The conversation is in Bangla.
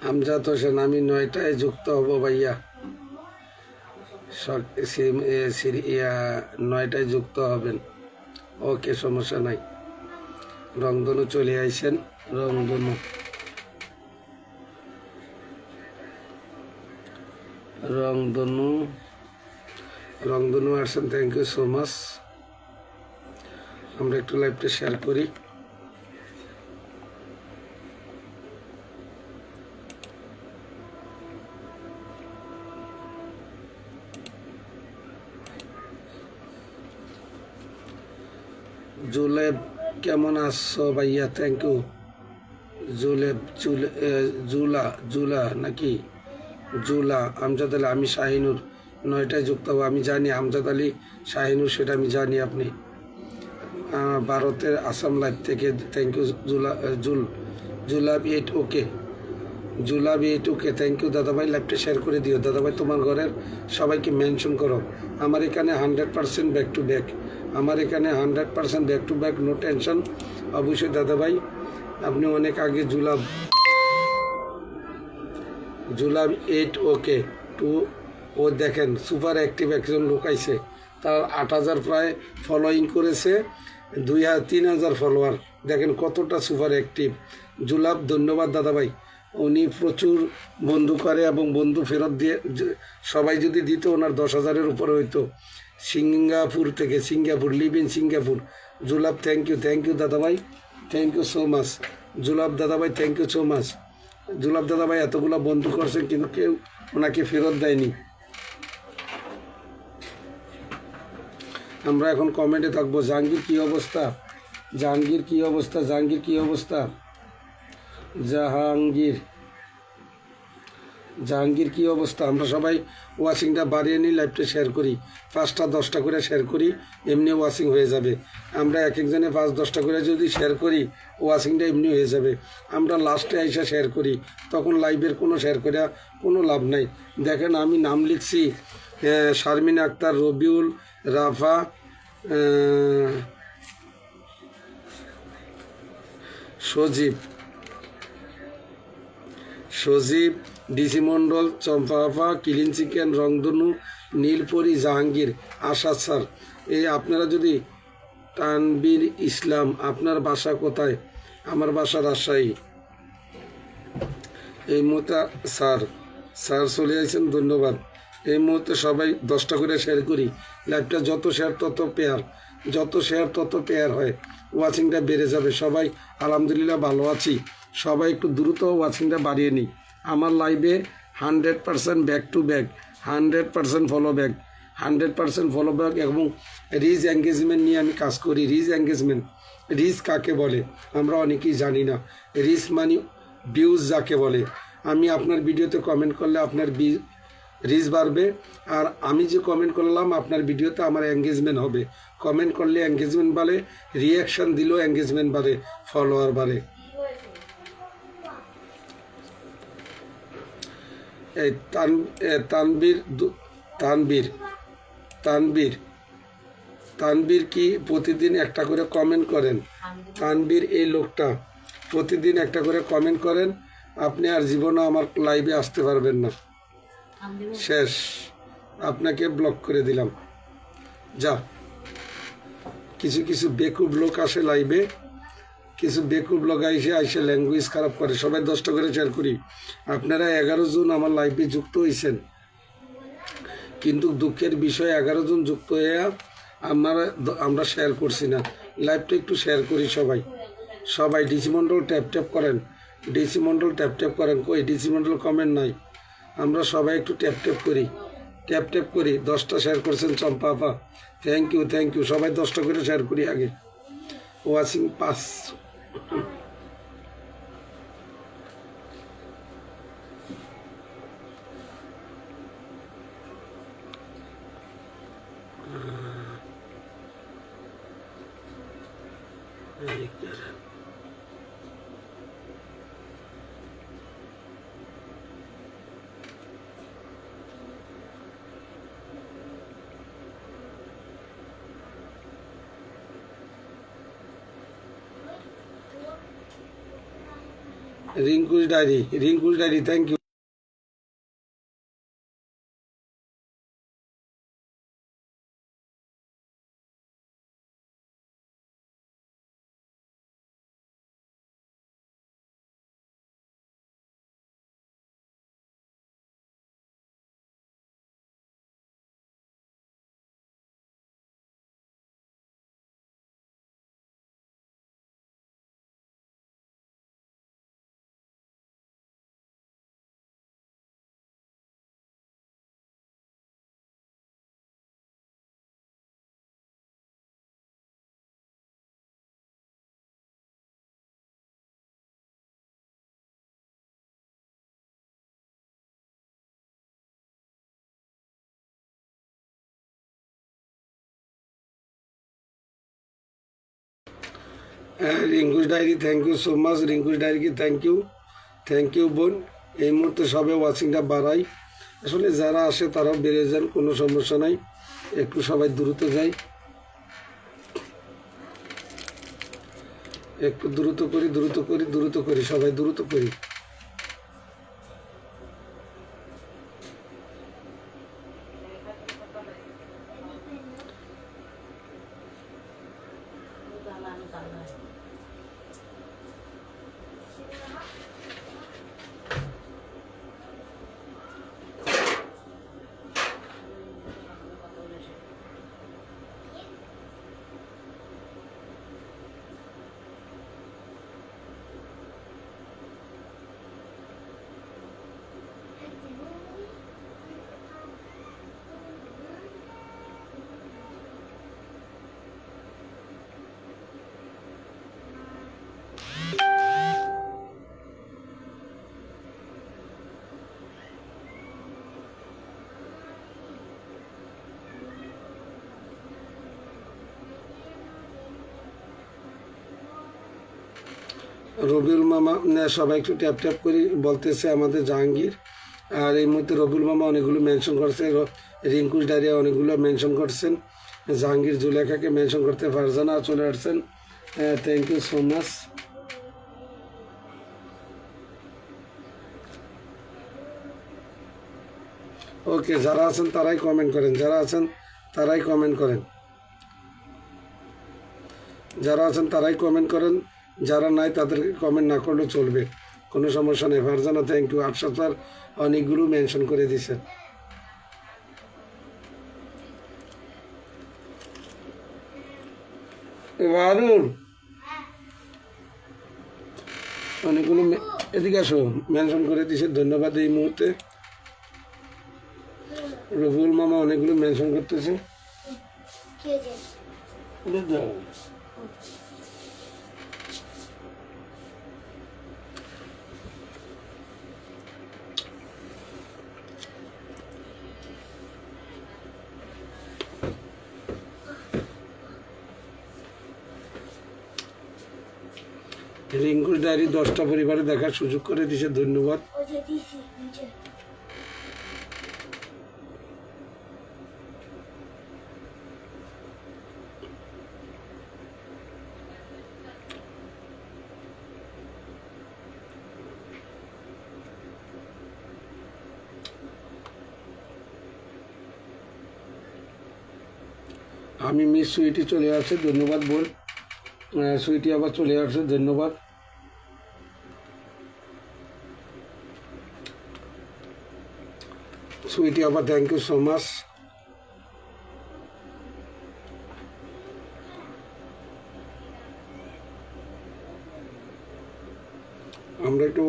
আমজাদ হোসেন, আমি 9টায় যুক্ত হব ভাইয়া। 9টায় যুক্ত হবেন। ওকে, সমস্যা নাই। রংধনু চলে আইছেন। রংধনু রংধনু রংধনু আসছেন, থ্যাংক ইউ সো মাচ। আমরা একটু লাইভটা শেয়ার করি। জুলেব কেমন আছো ভাইয়া? Thank you. জুলেব জুলা জুলা নাকি জুলা। আমজাদ আলী, আমি শাহিনুর, 9টায় যুক্ত হবো। আমি জানি আমজাদ আলী শাহিনুর, সেটা আমি জানি। আপনি ভারতের আসাম লাইভ থেকে, থ্যাংক ইউ। জুলাব 8, ওকে। জুলাব 8, ওকে, থ্যাংক ইউ দাদাভাই। লাইভটা শেয়ার করে দিও দাদাভাই, তোমার ঘরের সবাইকে মেনশন করো। আমার এখানে 100% ব্যাক টু ব্যাক। আমার এখানে 100% back to back, no tension. অবশ্যই দাদাভাই, আপনি অনেক আগে জুলাব 8, ওকে 2। ও দেখেন, সুপার অ্যাক্টিভ একজন লোক আইছে, তার 8,000 প্রায় ফলোয়িং করেছে, 3,000 ফলোয়ার। দেখেন কতটা সুপার অ্যাক্টিভ। জুলাব, ধন্যবাদ দাদাভাই। উনি প্রচুর বন্ধু করে এবং বন্ধু ফেরত দিয়ে, সবাই যদি দিত ওনার 10,000-এর উপরে হইতো। সিঙ্গাপুর থেকে, লিভ ইন সিঙ্গাপুর। জুলাব, থ্যাংক ইউ দাদাভাই, থ্যাংক ইউ সো মাচ। জুলাব দাদাভাই, থ্যাংক ইউ সো মাচ। জুলাব দাদাভাই এতগুলো বন্ধু করছেন, কিন্তু কেউ ওনাকে ফেরত দেয়নি। আমরা এখন কমেন্টে থাকবো। জাহাঙ্গীর কি অবস্থা? জাহাঙ্গীর কি অবস্থা? জাহাঙ্গীর কি অবস্থা? আমরা সবাই ওয়াচিংটা বাড়িয়ে নিই, লাইভটা শেয়ার করি। 5টা 10টা করে শেয়ার করি, এমনি ওয়াচিং হয়ে যাবে। আমরা এক একজনে 5-10টা করে যদি শেয়ার করি, ওয়াচিংটা এমনি হয়ে যাবে। আমরা লাস্টে আইসা শেয়ার করি, তখন লাইভের কোনো শেয়ার করে কোনো লাভ নাই। দেখেন, আমি নাম লিখছি শারমিন আক্তার, রবিউল, রাফা, সজীব, ডিসি মন্ডল, চম্পা, ক্লিন চিকেন, রংধনু, নীলপরি, জাহাঙ্গীর, আশাদ স্যার। এই আপনারা যদি তানবীর ইসলাম, আপনার বাসা কোথায়? আমার বাসা রাজশাহী। এই মুহূর্তে স্যার চলে আসছেন, ধন্যবাদ। এই মুহূর্তে সবাই 10টা করে শেয়ার করি। লাইভটা যত শেয়ার তত পেয়ার হয়, ওয়াচিংটা বেড়ে যাবে। সবাই আলহামদুলিল্লাহ ভালো আছি। সবাই একটু দ্রুত ওয়াচিংটা বাড়িয়ে নিই। আমার লাইভে 100% back to back, 100% follow back, 100% follow back এবং রিচ এঙ্গেজমেন্ট নিয়ে আমি কাজ করি। রিচ কাকে বলে আমরা অনেকেই জানি না। রিচ মানে ভিউজ যাকে বলে। আমি আপনার ভিডিওতে কমেন্ট করলে আপনার রিচ বাড়বে, আর আমি যে কমেন্ট করলাম আপনার ভিডিওতে, আমার এঙ্গেজমেন্ট হবে। কমেন্ট করলে এঙ্গেজমেন্ট বাড়ে, রিয়াকশান দিলেও এঙ্গেজমেন্ট বাড়ে, ফলোয়ার বাড়ে। এই তানবীর কি প্রতিদিন একটা করে কমেন্ট করেন? তানবীর এই লোকটা প্রতিদিন একটা করে কমেন্ট করেন, আপনি আর জীবনে আমার লাইভে আসতে পারবেন না। শেষ, আপনাকে ব্লক করে দিলাম। যা, কিছু বেকুব লোক আসে লাইভে, কিছু বেকুব লোক আইসে ল্যাঙ্গুয়েজ খারাপ করে। সবাই 10টা করে শেয়ার করি। আপনারা 11 জন আমার লাইভে যুক্ত হয়েছেন, কিন্তু দুঃখের বিষয় 11 জন যুক্ত হয়ে আমরা শেয়ার করছি না। লাইভটা একটু শেয়ার করি সবাই। ডিসি মন্ডল ট্যাপ করেন, কই ডিসি মন্ডল কমেন্ট নাই। আমরা সবাই একটু ট্যাপ করি। 10টা শেয়ার করছেন চম্পা আপা, থ্যাংক ইউ। সবাই 10টা করে শেয়ার করি আগে। Watching 5। Rinku's diary thank you. Rinku's diary thank you so much. Rinku's ডায়েরিকে থ্যাংক ইউ বোন। এই মুহূর্তে সবে ওয়াচিংটা বাড়াই, আসলে যারা আসে তারাও বেড়ে যান, কোনো সমস্যা নাই, একটু সবাই দ্রুত যাই, একটু দ্রুত করি সবাই দ্রুত করি। রবিউল মামা সবাই একটু ট্যাপ ট্যাপ করি বলতেছে আমাদের জাহাঙ্গীর। আর এই মুহূর্তে রবিউল মামা অনেকগুলো মেনশন করছে, রিঙ্কুস ডায়রিয়া অনেকগুলো মেনশন করছেন, জাহাঙ্গীর জুলেখাকে মেনশন করতে ফারজানা চলে আসছেন, থ্যাংক ইউ সো মাচ। ওকে, যারা আছেন তারাই কমেন্ট করেন, যারা আছেন তারাই কমেন্ট করেন, যারা আছেন তারাই কমেন্ট করেন, যারা নাই তাদেরকে কমেন্ট না করলেও চলবে, কোনো সমস্যা নেই। ফারজানা থ্যাংক ইউ, 800 অনেকগুলো মেনশন করে দিয়েছেন। বারুল অনেকগুলো এদিকে আসো, মেনশন করে দিয়েছে, ধন্যবাদ। এই মুহূর্তে রবিউল মামা অনেকগুলো মেনশন করতেছে। রিঙ্কুস ডায়েরি 10টা পরিবারে দেখার সুযোগ করে দিয়েছে, ধন্যবাদ। আমি মিস সুইটি চলে আসছে, ধন্যবাদ বোন। সুইটি আবার চলে আসছে, ধন্যবাদ। সুইটি আবার থ্যাংক ইউ সো মাচ। আমরা একটু